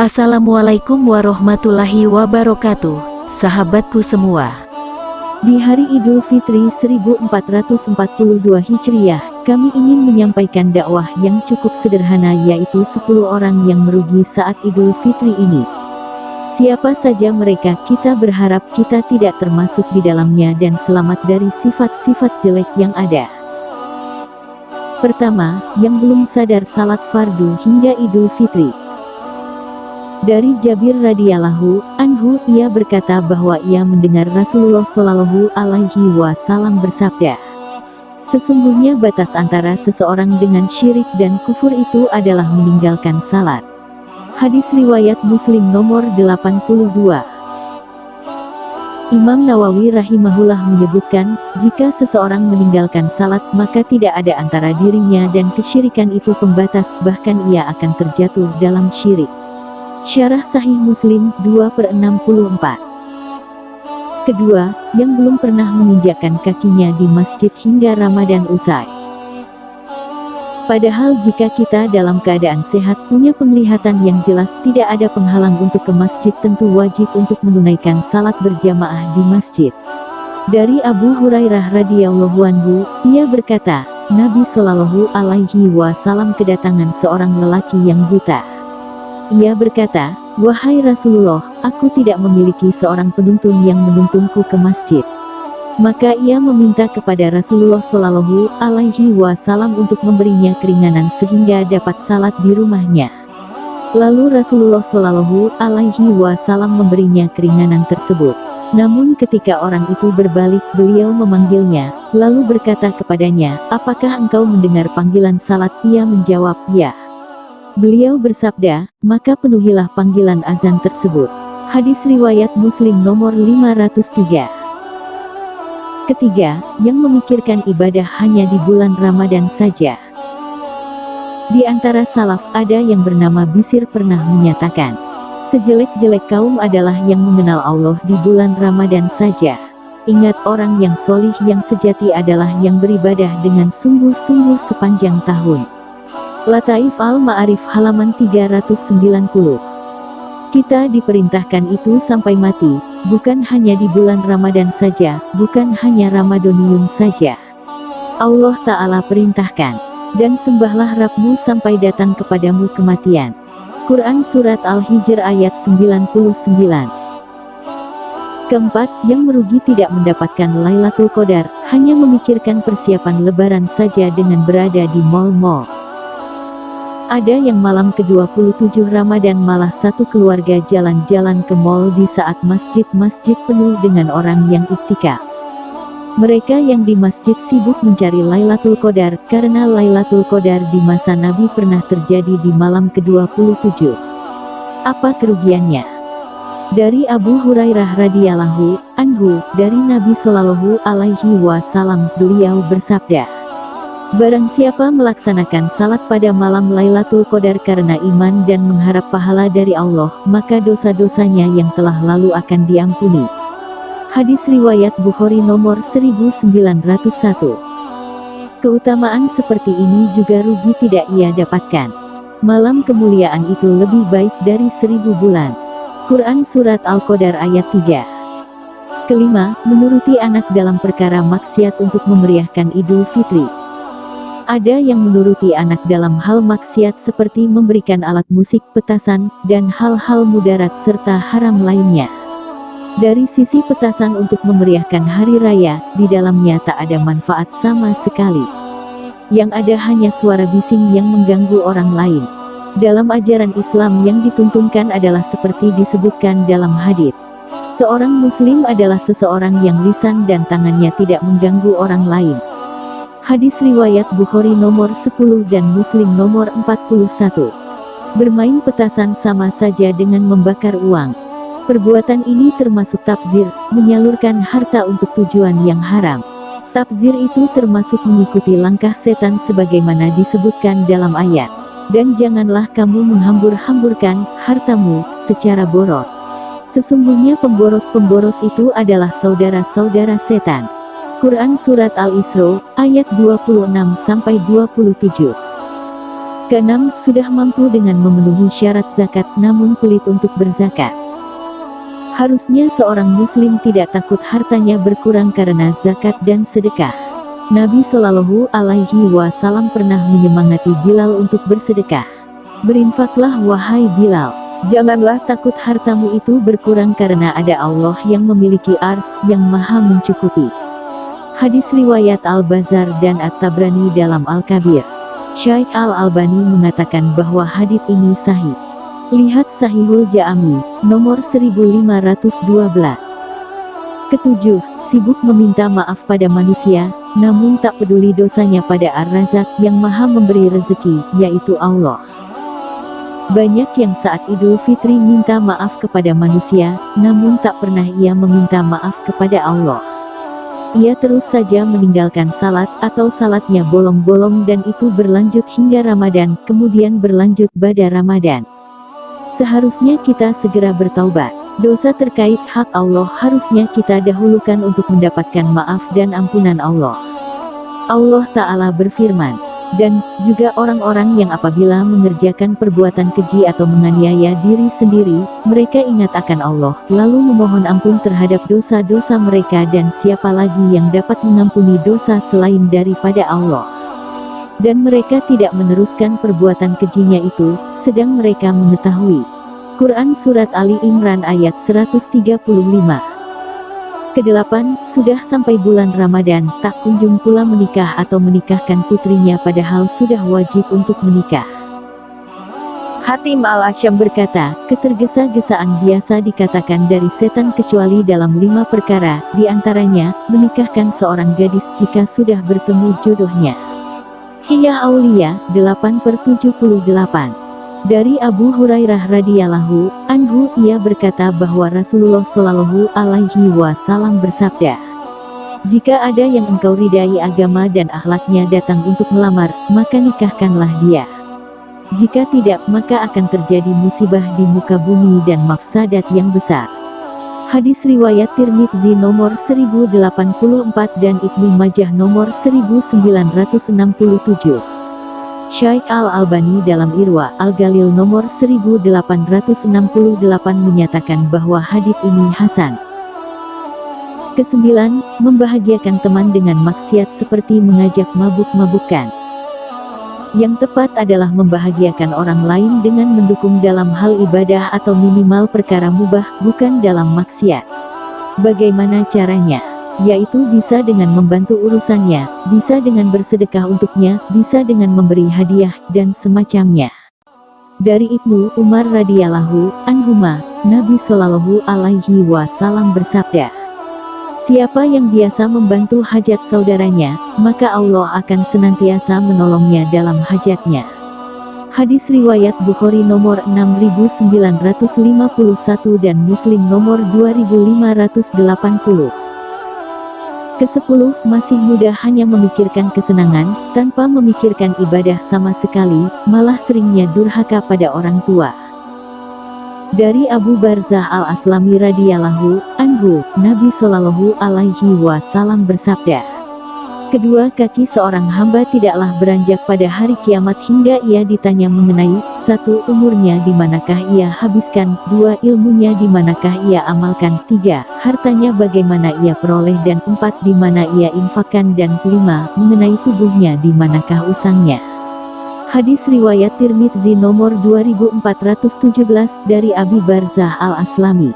Assalamualaikum warahmatullahi wabarakatuh, sahabatku semua. Di hari Idul Fitri 1442 Hijriah, kami ingin menyampaikan dakwah yang cukup sederhana, yaitu 10 orang yang merugi saat Idul Fitri ini. Siapa saja mereka, kita berharap kita tidak termasuk di dalamnya dan selamat dari sifat-sifat jelek yang ada. Pertama, yang belum sadar salat fardu hingga Idul Fitri. Dari Jabir radhiyallahu anhu, ia berkata bahwa ia mendengar Rasulullah Shallallahu alaihi wasallam bersabda, "Sesungguhnya batas antara seseorang dengan syirik dan kufur itu adalah meninggalkan salat." Hadis riwayat Muslim nomor 82. Imam Nawawi rahimahullah menyebutkan, jika seseorang meninggalkan salat, maka tidak ada antara dirinya dan kesyirikan itu pembatas, bahkan ia akan terjatuh dalam syirik. Syarah Sahih Muslim 2/64. Kedua, yang belum pernah menginjakkan kakinya di masjid hingga Ramadan usai. Padahal jika kita dalam keadaan sehat, punya penglihatan yang jelas, tidak ada penghalang untuk ke masjid, tentu wajib untuk menunaikan salat berjamaah di masjid. Dari Abu Hurairah radhiyallahu anhu, ia berkata, Nabi Shallallahu alaihi wasallam kedatangan seorang lelaki yang buta. Ia berkata, "Wahai Rasulullah, aku tidak memiliki seorang penuntun yang menuntunku ke masjid." Maka ia meminta kepada Rasulullah Shallallahu alaihi wasallam untuk memberinya keringanan sehingga dapat salat di rumahnya. Lalu Rasulullah Shallallahu alaihi wasallam memberinya keringanan tersebut. Namun ketika orang itu berbalik, beliau memanggilnya, lalu berkata kepadanya, "Apakah engkau mendengar panggilan salat?" Ia menjawab, "Ya." Beliau bersabda, "Maka penuhilah panggilan azan tersebut." Hadis riwayat Muslim nomor 503. Ketiga, yang memikirkan ibadah hanya di bulan Ramadan saja. Di antara salaf ada yang bernama Bisir pernah menyatakan, sejelek-jelek kaum adalah yang mengenal Allah di bulan Ramadan saja. Ingat, orang yang solih yang sejati adalah yang beribadah dengan sungguh-sungguh sepanjang tahun. Lataif Al-Ma'arif halaman 390. Kita diperintahkan itu sampai mati, bukan hanya di bulan Ramadan saja, bukan hanya Ramadhaniun saja. Allah Ta'ala perintahkan, "Dan sembahlah Rabbmu sampai datang kepadamu kematian." Quran Surat Al-Hijr ayat 99. Keempat, yang merugi tidak mendapatkan Lailatul Qadar, hanya memikirkan persiapan lebaran saja dengan berada di mal-mal. Ada yang malam ke-27 Ramadan malah satu keluarga jalan-jalan ke mal di saat masjid-masjid penuh dengan orang yang iktikaf. Mereka yang di masjid sibuk mencari Lailatul Qadar, karena Lailatul Qadar di masa Nabi pernah terjadi di malam ke-27. Apa kerugiannya? Dari Abu Hurairah radhiyallahu anhu, dari Nabi Shallallahu alaihi wasallam, beliau bersabda, "Barang siapa melaksanakan salat pada malam Lailatul Qadar karena iman dan mengharap pahala dari Allah, maka dosa-dosanya yang telah lalu akan diampuni." Hadis riwayat Bukhari nomor 1901. Keutamaan seperti ini juga rugi tidak ia dapatkan. Malam kemuliaan itu lebih baik dari 1000 bulan. Quran Surat Al-Qadar ayat 3. Kelima, menuruti anak dalam perkara maksiat untuk memeriahkan Idul Fitri. Ada yang menuruti anak dalam hal maksiat seperti memberikan alat musik, petasan, dan hal-hal mudarat serta haram lainnya. Dari sisi petasan untuk memeriahkan hari raya, di dalamnya tak ada manfaat sama sekali. Yang ada hanya suara bising yang mengganggu orang lain. Dalam ajaran Islam yang dituntunkan adalah seperti disebutkan dalam hadits. Seorang muslim adalah seseorang yang lisan dan tangannya tidak mengganggu orang lain. Hadis riwayat Bukhari nomor 10 dan Muslim nomor 41. Bermain petasan sama saja dengan membakar uang. Perbuatan ini termasuk tabzir, menyalurkan harta untuk tujuan yang haram. Tabzir itu termasuk mengikuti langkah setan sebagaimana disebutkan dalam ayat. Dan janganlah kamu menghambur-hamburkan hartamu secara boros. Sesungguhnya pemboros-pemboros itu adalah saudara-saudara setan. Quran Surat Al-Isra, ayat 26-27. Keenam, sudah mampu dengan memenuhi syarat zakat namun pelit untuk berzakat. Harusnya seorang muslim tidak takut hartanya berkurang karena zakat dan sedekah. Nabi Shallallahu Alaihi Wasallam pernah menyemangati Bilal untuk bersedekah. Berinfaklah wahai Bilal, janganlah takut hartamu itu berkurang karena ada Allah yang memiliki ars yang maha mencukupi. Hadis riwayat Al-Bazzar dan At-Tabrani dalam Al-Kabir. Syekh Al-Albani mengatakan bahwa hadits ini sahih. Lihat Sahihul Jami, nomor 1512. Ketujuh, sibuk meminta maaf pada manusia, namun tak peduli dosanya pada Ar-Razak yang maha memberi rezeki, yaitu Allah. Banyak yang saat Idul Fitri minta maaf kepada manusia, namun tak pernah ia meminta maaf kepada Allah. Ia terus saja meninggalkan salat atau salatnya bolong-bolong dan itu berlanjut hingga Ramadan, kemudian berlanjut pada Ramadan. Seharusnya kita segera bertaubat. Dosa terkait hak Allah harusnya kita dahulukan untuk mendapatkan maaf dan ampunan Allah. Allah Ta'ala berfirman, dan juga orang-orang yang apabila mengerjakan perbuatan keji atau menganiaya diri sendiri, mereka ingat akan Allah, lalu memohon ampun terhadap dosa-dosa mereka dan siapa lagi yang dapat mengampuni dosa selain daripada Allah. Dan mereka tidak meneruskan perbuatan kejinya itu, sedang mereka mengetahui. Quran Surat Ali Imran ayat 135. Kedelapan, sudah sampai bulan Ramadan, tak kunjung pula menikah atau menikahkan putrinya padahal sudah wajib untuk menikah. Hatim Al-Asyam berkata, ketergesa-gesaan biasa dikatakan dari setan kecuali dalam 5 perkara, diantaranya, menikahkan seorang gadis jika sudah bertemu jodohnya. Hiyah Aulia, 8/78. Dari Abu Hurairah radhiyallahu anhu, ia berkata bahwa Rasulullah Shallallahu Alaihi Wasallam bersabda, jika ada yang engkau ridai agama dan akhlaknya datang untuk melamar, maka nikahkanlah dia. Jika tidak, maka akan terjadi musibah di muka bumi dan mafsadat yang besar. Hadis riwayat Tirmidzi nomor 1084 dan Ibnu Majah nomor 1967. Syekh Al-Albani dalam Irwa Al-Ghalil nomor 1868 menyatakan bahwa hadits ini hasan. Kesembilan, membahagiakan teman dengan maksiat seperti mengajak mabuk-mabukan. Yang tepat adalah membahagiakan orang lain dengan mendukung dalam hal ibadah atau minimal perkara mubah, bukan dalam maksiat. Bagaimana caranya? Yaitu bisa dengan membantu urusannya, bisa dengan bersedekah untuknya, bisa dengan memberi hadiah, dan semacamnya. Dari Ibnu Umar radhiyallahu anhuma, Nabi Shallallahu Alaihi Wasallam bersabda, siapa yang biasa membantu hajat saudaranya, maka Allah akan senantiasa menolongnya dalam hajatnya. Hadis riwayat Bukhari nomor 6951 dan Muslim nomor 2580. Kesepuluh, masih muda hanya memikirkan kesenangan, tanpa memikirkan ibadah sama sekali, malah seringnya durhaka pada orang tua. Dari Abu Barzah Al-Aslami radhiyallahu anhu, Nabi Shallallahu Alaihi Wasallam bersabda, kedua kaki seorang hamba tidaklah beranjak pada hari kiamat hingga ia ditanya mengenai, 1. Umurnya di manakah ia habiskan, 2. Ilmunya di manakah ia amalkan, 3. Hartanya bagaimana ia peroleh dan 4. Di mana ia infakkan dan 5. Mengenai tubuhnya di manakah usangnya. Hadis riwayat Tirmidzi nomor 2417 dari Abi Barzah Al-Aslami.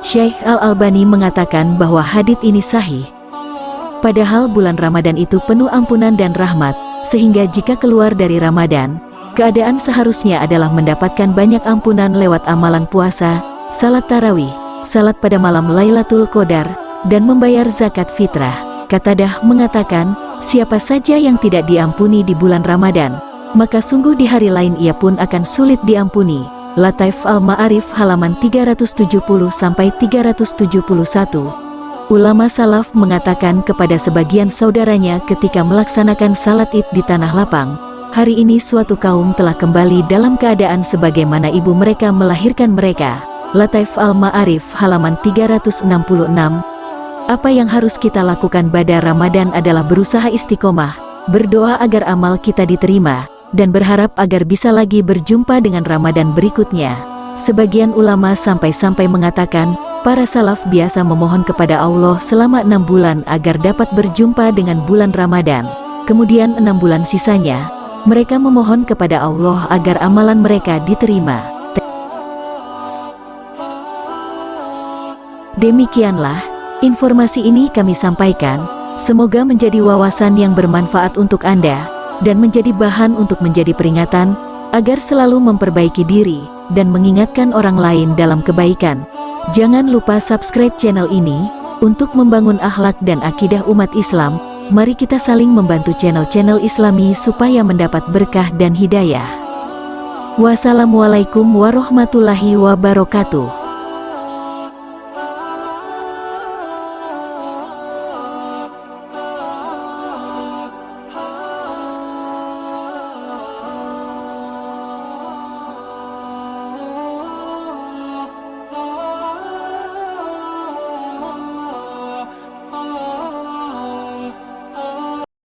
Syekh Al-Albani mengatakan bahwa hadits ini sahih. Padahal bulan Ramadan itu penuh ampunan dan rahmat, sehingga jika keluar dari Ramadan, keadaan seharusnya adalah mendapatkan banyak ampunan lewat amalan puasa, salat tarawih, salat pada malam Lailatul Qadar, dan membayar zakat fitrah. Qatadah mengatakan, siapa saja yang tidak diampuni di bulan Ramadan, maka sungguh di hari lain ia pun akan sulit diampuni. Lataif Al-Ma'arif halaman 370-371. Ulama salaf mengatakan kepada sebagian saudaranya ketika melaksanakan salat Id di tanah lapang, hari ini suatu kaum telah kembali dalam keadaan sebagaimana ibu mereka melahirkan mereka. Lataif Al-Ma'arif halaman 366. Apa yang harus kita lakukan pada Ramadan adalah berusaha istiqomah, berdoa agar amal kita diterima, dan berharap agar bisa lagi berjumpa dengan Ramadan berikutnya. Sebagian ulama sampai-sampai mengatakan, para salaf biasa memohon kepada Allah selama 6 bulan agar dapat berjumpa dengan bulan Ramadan. Kemudian 6 bulan sisanya, mereka memohon kepada Allah agar amalan mereka diterima. Demikianlah, informasi ini kami sampaikan, semoga menjadi wawasan yang bermanfaat untuk Anda, dan menjadi bahan untuk menjadi peringatan, agar selalu memperbaiki diri, dan mengingatkan orang lain dalam kebaikan. Jangan lupa subscribe channel ini, untuk membangun akhlak dan akidah umat Islam. Mari kita saling membantu channel-channel Islami supaya mendapat berkah dan hidayah. Wassalamualaikum warahmatullahi wabarakatuh.